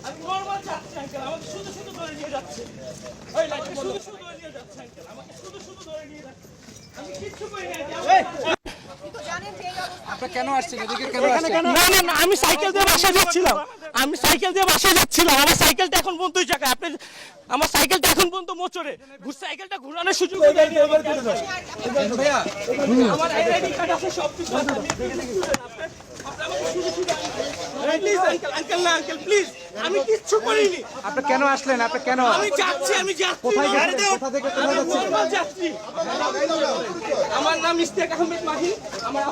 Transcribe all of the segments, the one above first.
আমি নরমাল যাচ্ছি আঙ্কেল, আমাকে শুধু শুধু ধরে নিয়ে যাচ্ছে। ওই লাইটটা শুধু শুধু ধরে নিয়ে যাচ্ছে আঙ্কেল, আমাকে শুধু শুধু ধরে নিয়ে যাচ্ছে। আমি কিচ্ছু করি না। আপনারা কেন আসছেন? এদিকে কেন আসছেন? না না না, আমি সাইকেল দিয়ে বাসায় যাচ্ছিলাম। আমি সাইকেল দিয়ে বাসায় যাচ্ছিলাম। আমার সাইকেলটা এখন পর্যন্ত ওই জায়গায়। আপনি আমার সাইকেলটা এখন পর্যন্ত মোচড়ে। সাইকেলটা ঘোরানোর সুযোগ দেয়নি আমাকে। ভাইয়া আমার আইডি কার্ড আছে, সব কিছু আছে। প্লিজ আঙ্কেল, আঙ্কেল না আঙ্কেল, প্লিজ। আমি কিচ্ছু করিনি। আপনি কেন আসলেন? আপনি কেন? আমি যাচ্ছি, আমি যাচ্ছি। কোথায় গেছেন? কোথা থেকে কোথায় যাচ্ছেন? নরমাল যাচ্ছি। আমার নাম ইশতিয়াক আহমেদ মাহি। আমার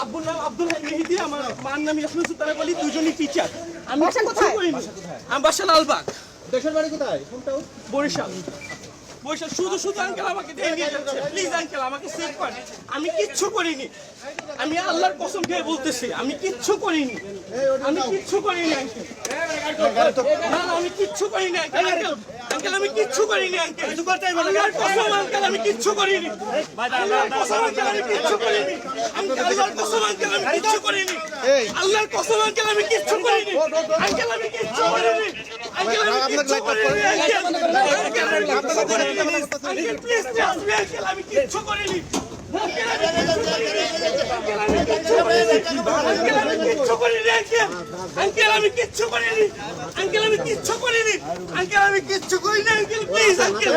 আব্বুর নাম আব্দুল হাই মেহেদি। আমার মার নাম ইয়াসমিন সুলতানা বলি। দুজনই টিচার। আমি কিচ্ছু করিনি। আমি বাসা লালবাগ। দেশের বাড়ি কোথায়? হোমটাউন বরিশাল। বরিশাল। শুধু শুধু আঙ্কেল আমাকে দিয়ে নিয়ে যাচ্ছে। প্লিজ আঙ্কেল, আমাকে সেভ করেন। আমি কিচ্ছু করিনি। আমি আল্লাহর কসম খেয়ে বলতেছি, আমি কিচ্ছু করিনি। আমি কিচ্ছু করিনি আঙ্কেল। না না, আমি কিচ্ছু করিনি আঙ্কেল। আঙ্কেল, আঙ্কেল আমি কিচ্ছু করিনি আঙ্কেল। আল্লাহর কসম আঙ্কেল, আমি কিচ্ছু করিনি। আল্লাহর কসম আঙ্কেল, আমি কিচ্ছু করিনি। আল্লাহর কসম আঙ্কেল, আমি কিচ্ছু করিনি। আল্লাহর কসম আঙ্কেল, আমি কিচ্ছু করিনি। আঙ্কেল আমি কিচ্ছু করিনি। আঙ্কেল আমি কিচ্ছু করিনি। Uncle uncle please trust me uncle, আমি কিচ্ছু করিনি। আঙ্কেল আমি কিচ্ছু করিনি। আঙ্কেল আমি কিচ্ছু করিনি। আঙ্কেল আমি কিচ্ছু করিনি। আঙ্কেল আমি কিচ্ছু করিনি। আঙ্কেল আমি কিচ্ছু করিনি। আঙ্কেল প্লিজ আঙ্কেল,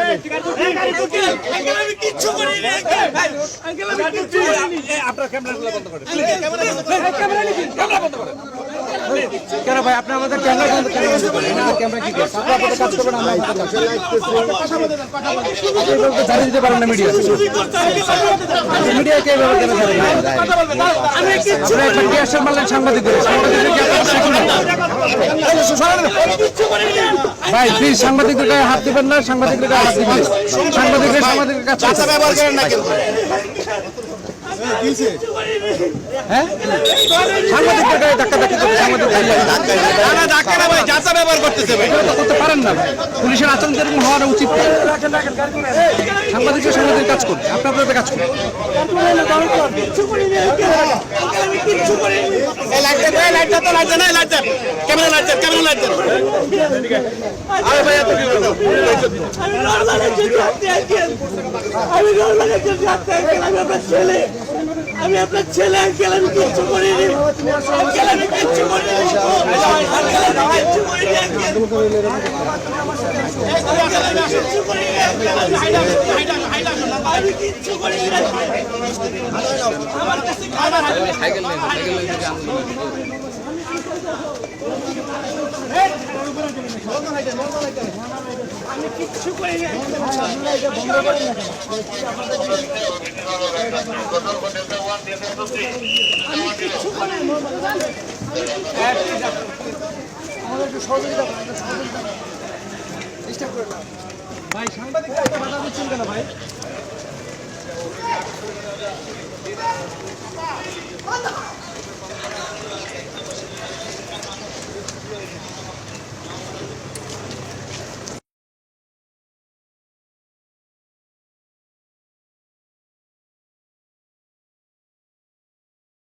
আঙ্কেল আমি কিচ্ছু করিনি। আঙ্কেল আমি কিচ্ছু করিনি। আপনার ক্যামেরাগুলো বন্ধ করেন। ক্যামেরা বন্ধ করেন। কেন ভাই আপনি আমাদের ক্যামেরা বন্ধ কেন করেন? না ক্যামেরা কি করে? আপনারা আপনাদের কাজ করবেন, আমরা আমাদের কাজ করব। জানিয়ে দিতে পারেন না মিডিয়া। মিডিয়া কে এভাবে কেন জানেন? আমি কিচ্ছু আপনারা একটা গ্যাসের মারলেন সাংবাদিকদের। সাংবাদিকদের কি আপনারা শিখুন না? কিচ্ছু করিনি। ভাই প্লিজ সাংবাদিকদের গায়ে হাত দিবেন না। সাংবাদিকদের গায়ে হাত দিবেন। সাংবাদিকদের কাছে ব্যবহার করেন না কিন্তু হ্যাঁ সাংবাদিকদের গায়ে ধাক্কা ধাক্কি করতে ধাক্কা ভাই যাতা ব্যবহার করতেছে ভাই। এটা তো করতে পারেন না ভাই। পুলিশের আচরণ এরকম হওয়া উচিত না। সাংবাদিকদের সাংবাদিক কাজ করবে, আপনাদের কাজ করবে। কিচ্ছু করিনি। আমি কিচ্ছু করিনি। এই লাইটটা তো লাইট না, লাইট দেন। ক্যামেরা লাইট দেন, ক্যামেরা লাইট দেন। আরে ভাই এত কি করছো? আমি নরমাল একজন যাত্রী আঙ্কেল। আমি নরমাল একজন যাত্রী আঙ্কেল। আমি আপনার ছেলে। আমি আপনার ছেলে আঙ্কেল। আমি কিচ্ছু করিনি আঙ্কেল। আমি কিচ্ছু করিনি আঙ্কেল। আমি কিচ্ছু করিনি আঙ্কেল। আমি কিচ্ছু করিনি আঙ্কেল। আমি কিচ্ছু করিনি আঙ্কেল। আমার কাছে সাইকেল নেই, সাইকেল আমি কিচ্ছু করিনি। আমি কিচ্ছু করিনি। ভাই সাংবাদিকরা এত বাধা দিচ্ছেন কেন ভাই? What the?